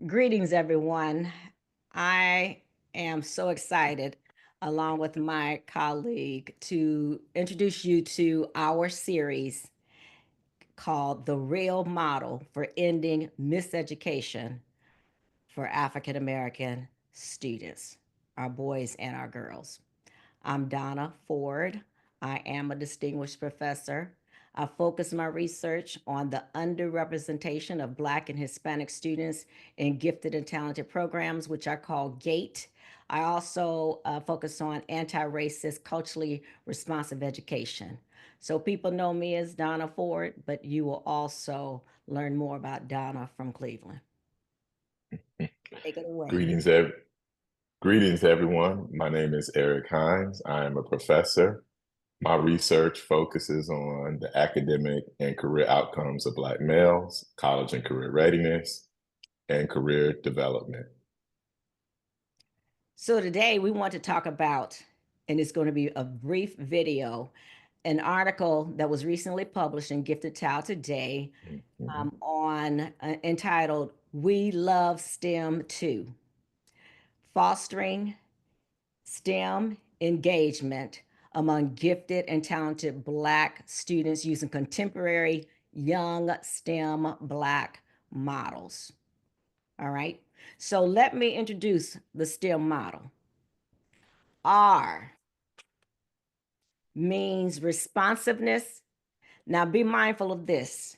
Greetings, everyone. I am so excited, along with my colleague, to introduce you to our series called The Real Model for Ending Miseducation for African American Students, our boys and our girls. I'm Donna Ford. I am a distinguished professor. I focus my research on the underrepresentation of Black and Hispanic students in gifted and talented programs, which I call GATE. I also focus on anti racist, culturally responsive education. So people know me as Donna Ford, but you will also learn more about Donna from Cleveland. Take it away. Greetings, greetings, everyone. My name is Eric Hines. I am a professor. My research focuses on the academic and career outcomes of Black males, college and career readiness, and career development. So today we want to talk about, and it's going to be a brief video, an article that was recently published in Gifted Child Today Mhm. on entitled "We Love STEM Too: Fostering STEM Engagement Among Gifted and Talented Black Students Using Contemporary Young STEM Black Models." All right. So let me introduce the STEM model. R means responsiveness. Now, be mindful of this.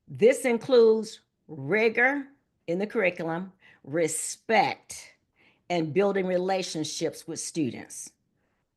This includes rigor in the curriculum, respect, and building relationships with students.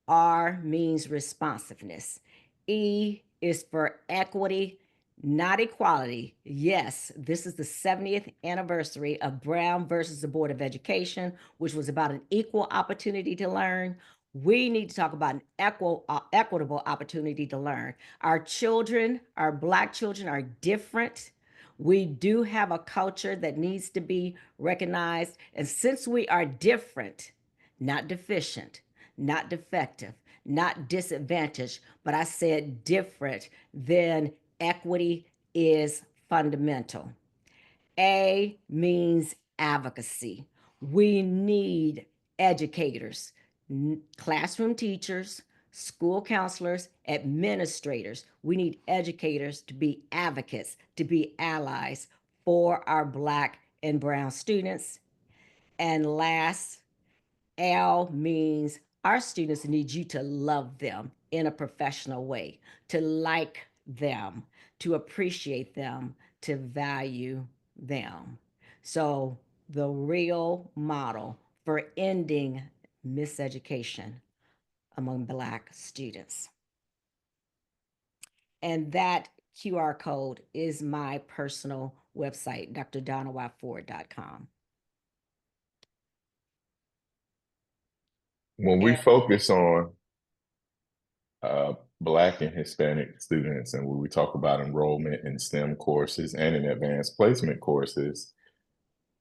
R means responsiveness. E is for equity, not equality. Yes, this is the 70th anniversary of Brown versus the Board of Education, which was about an equal opportunity to learn. We need to talk about an equitable opportunity to learn. Our children, our Black children, are different. We do have a culture that needs to be recognized. And since we are different, not deficient, not defective, not disadvantaged, but I said different, then equity is fundamental. A means advocacy. We need educators, classroom teachers, school counselors, administrators. We need educators to be advocates, to be allies for our Black and Brown students. And last, L means our students need you to love them in a professional way, to like them, to appreciate them, to value them. So, the real model for ending miseducation among Black students. And that QR code is my personal website, drdonnawford.com. When we And focus on Black and Hispanic students, and when we talk about enrollment in STEM courses and in advanced placement courses,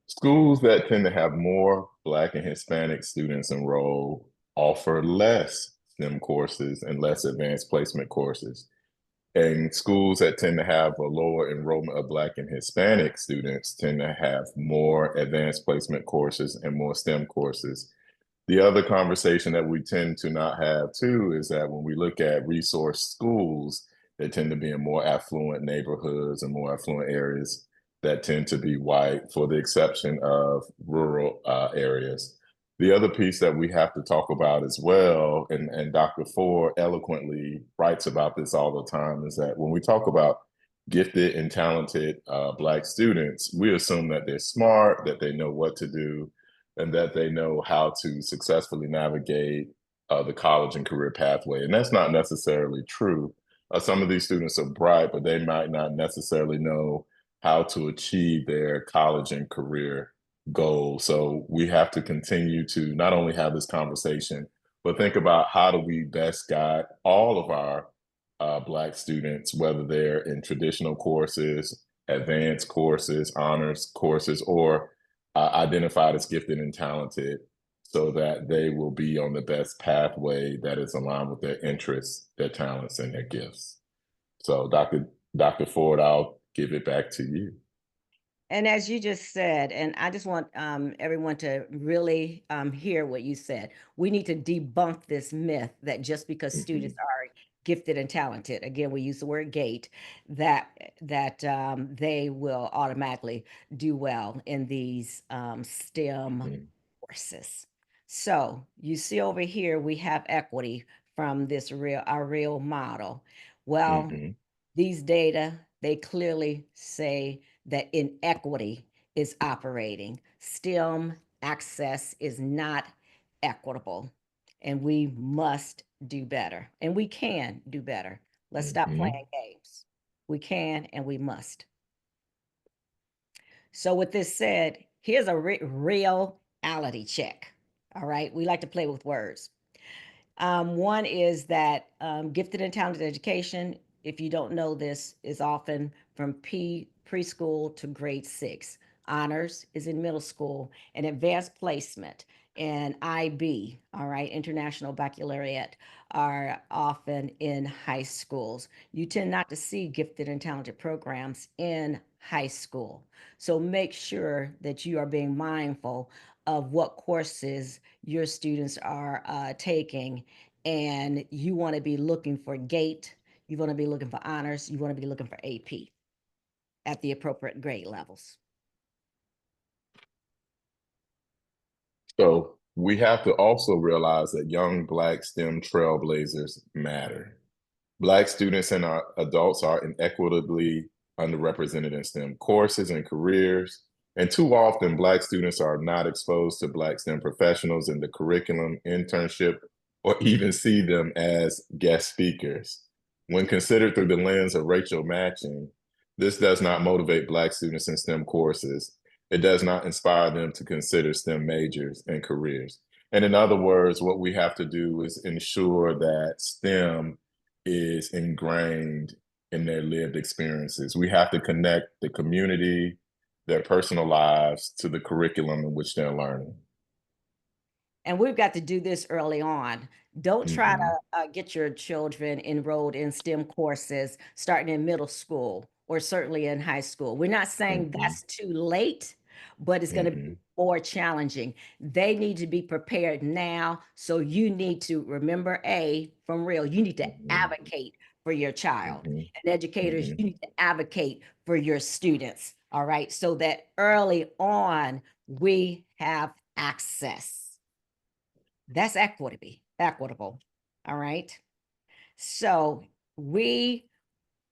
schools that tend to have more Black and Hispanic students enrolled offer less STEM courses and less advanced placement courses. And schools that tend to have a lower enrollment of Black and Hispanic students tend to have more advanced placement courses and more STEM courses. The other conversation that we tend to not have too is that when we look at resource schools, they tend to be in more affluent neighborhoods and more affluent areas that tend to be white, for the exception of rural areas. The other piece that we have to talk about as well, and Dr. Ford eloquently writes about this all the time, is that when we talk about gifted and talented Black students, we assume that they're smart, that they know what to do, and that they know how to successfully navigate the college and career pathway. And that's not necessarily true. Some of these students are bright, but they might not necessarily know how to achieve their college and career goals. So we have to continue to not only have this conversation, but think about how do we best guide all of our Black students, whether they're in traditional courses, advanced courses, honors courses, or identified as gifted and talented, so that they will be on the best pathway that is aligned with their interests, their talents, and their gifts. So, Dr. Ford, I'll give it back to you. And as you just said, and I just want everyone to really hear what you said. We need to debunk this myth that just because students are gifted and talented, again, we use the word gate, that they will automatically do well in these STEM Mhm. courses. So you see over here, we have equity from our real model. Well, Mhm. these data, they clearly say that inequity is operating. STEM access is not equitable, and we must do better, and we can do better. Let's stop Mhm. playing games. We can and we must. So, with this said, here's a reality check. All right, we like to play with words. One is that gifted and talented education, if you don't know this, is often from preschool to grade 6. Honors is in middle school, and advanced placement and IB, all right, International Baccalaureate, are often in high schools. You tend not to see gifted and talented programs in high school. So make sure that you are being mindful of what courses your students are taking, and you want to be looking for GATE, you want to be looking for honors, you want to be looking for AP at the appropriate grade levels. So we have to also realize that young Black STEM trailblazers matter. Black students and our adults are inequitably underrepresented in STEM courses and careers. And too often, Black students are not exposed to Black STEM professionals in the curriculum, internship, or even see them as guest speakers. When considered through the lens of racial matching, this does not motivate Black students in STEM courses. It does not inspire them to consider STEM majors and careers. And in other words, what we have to do is ensure that STEM is ingrained in their lived experiences. We have to connect the community, their personal lives to the curriculum in which they're learning. And we've got to do this early on. Don't try Mhm. to get your children enrolled in STEM courses starting in middle school or certainly in high school. We're not saying Mhm. that's too late, but it's going to be Mhm. more challenging. They need to be prepared now. So you need to remember from real, you need to Mhm. advocate for your child. Mhm. And educators, Mhm. you need to advocate for your students. All right. So that early on, we have access. That's equitable. All right. So we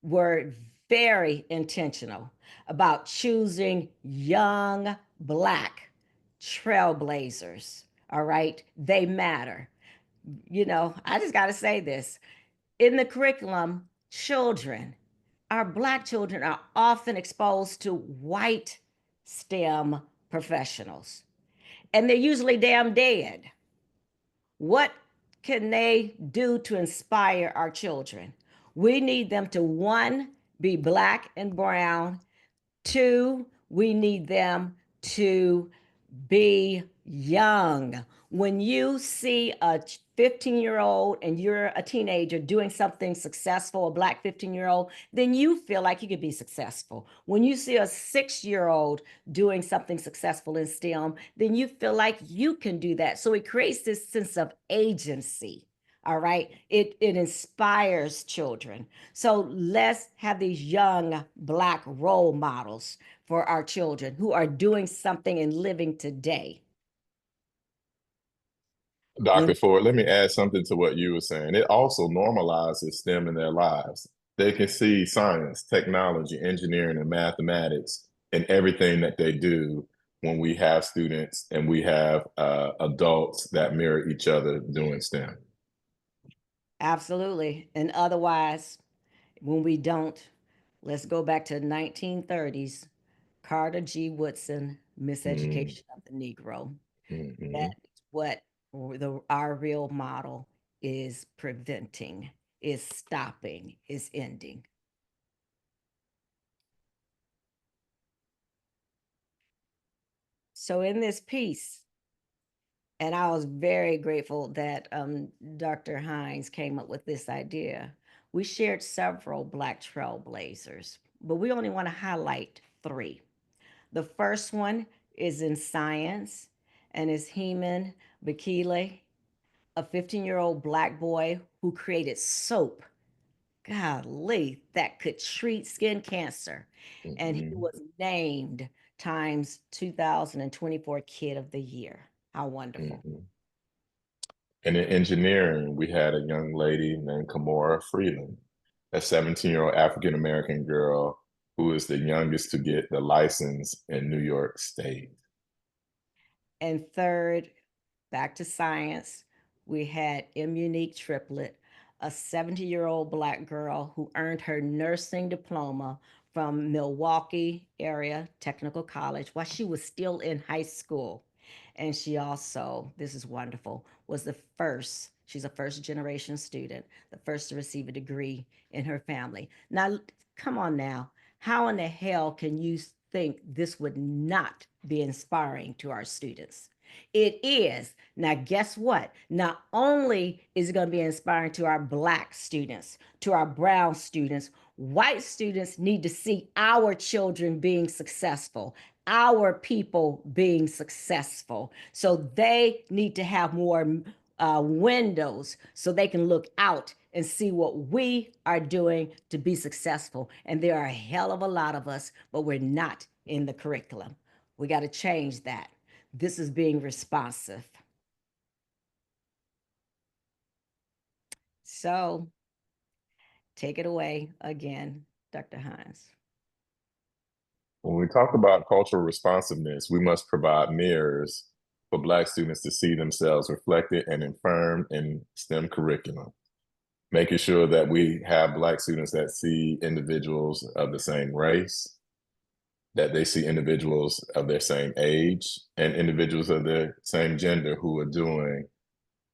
were very intentional about choosing young Black trailblazers. All right. They matter. I just got to say this in the curriculum, our Black children are often exposed to white STEM professionals, and they're usually damn dead. What can they do to inspire our children? We need them to, one, be Black and brown. Two, we need them to be young. When you see a 15-year-old and you're a teenager doing something successful, a Black 15-year-old, then you feel like you could be successful. When you see a 6-year-old doing something successful in STEM, then you feel like you can do that. So it creates this sense of agency. All right. It inspires children. So let's have these young Black role models for our children who are doing something and living today. Dr. When Ford, let me add something to what you were saying. It also normalizes STEM in their lives. They can see science, technology, engineering, and mathematics in everything that they do when we have students and we have adults that mirror each other doing STEM. Absolutely. And otherwise, when we don't, let's go back to 1930s, Carter G. Woodson, Mm, Miseducation of the Negro. mhm. That's what our real model is preventing, is stopping, is ending. So in this piece, and I was very grateful that Dr. Hines came up with this idea. We shared several Black trailblazers, but we only want to highlight three. The first one is in science, and it's Heman Bakile, a 15-year-old Black boy who created soap, golly, that could treat skin cancer. And he Mhm. was named Times 2024 Kid of the Year. How wonderful. Mhm. And in engineering, we had a young lady named Kamora Freeland, a 17-year-old African American girl who is the youngest to get the license in New York State. And third, back to science, we had Unique Triplet, a 70-year-old Black girl who earned her nursing diploma from Milwaukee Area Technical College while she was still in high school. And she also, this is wonderful, was the first, she's a first generation student, the first to receive a degree in her family. Now, come on now. How in the hell can you think this would not be inspiring to our students? It is. Now, guess what? Not only is it going to be inspiring to our Black students, to our brown students, white students need to see our children being successful, our people being successful. So they need to have more windows so they can look out and see what we are doing to be successful. And there are a hell of a lot of us, but we're not in the curriculum. We got to change that. This is being responsive. So take it away again, Dr. Hines. When we talk about cultural responsiveness, we must provide mirrors for Black students to see themselves reflected and affirmed in STEM curriculum, making sure that we have Black students that see individuals of the same race, that they see individuals of their same age, and individuals of their same gender who are doing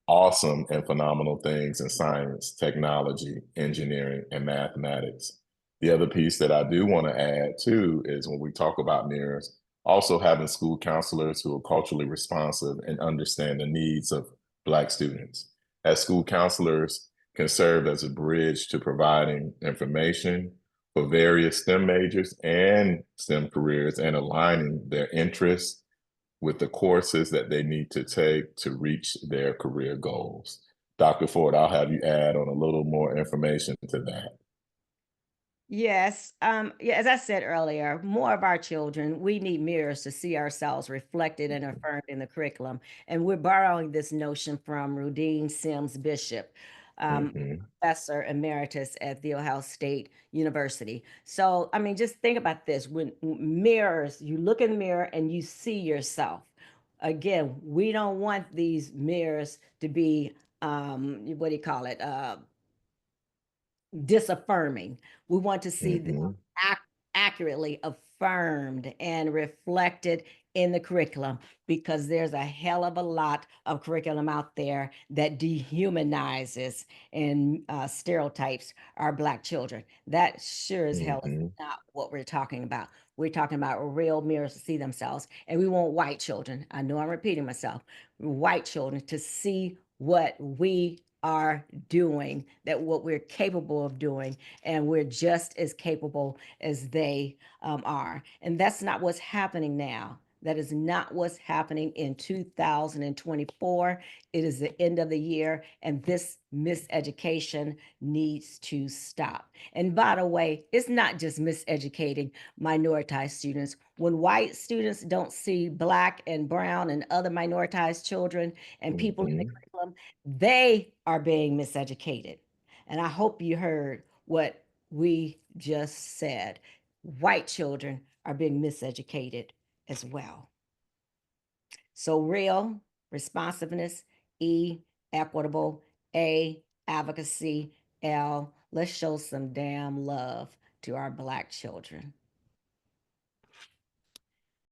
awesome and phenomenal things in science, technology, engineering, and mathematics. The other piece that I do want to add too is when we talk about mirrors, also having school counselors who are culturally responsive and understand the needs of Black students. As school counselors can serve as a bridge to providing information for various STEM majors and STEM careers and aligning their interests with the courses that they need to take to reach their career goals. Dr. Ford, I'll have you add on a little more information to that. Yes. Yeah, as I said earlier, more of our children, we need mirrors to see ourselves reflected and affirmed in the curriculum. And we're borrowing this notion from Rudine Sims Bishop, Mhm, professor emeritus at The Ohio State University. So, I mean, just think about this. When mirrors, you look in the mirror and you see yourself. Again, we don't want these mirrors to be, what do you call it? Disaffirming. We want to see them mhm, ac- accurately affirmed and reflected in the curriculum because there's a hell of a lot of curriculum out there that dehumanizes and stereotypes our Black children. That sure as hell is mhm, not what we're talking about. We're talking about real mirrors to see themselves. And we want white children, I know I'm repeating myself, white children to see what we are doing, that what we're capable of doing, and we're just as capable as they are. And that's not what's happening now. That is not what's happening in 2024. It is the end of the year, and this miseducation needs to stop. And by the way, it's not just miseducating minoritized students. When white students don't see Black and brown and other minoritized children and people in the mhm. curriculum, they are being miseducated. And I hope you heard what we just said. White children are being miseducated as well. So, real, responsiveness, E, equitable, A, advocacy, L, let's show some damn love to our Black children.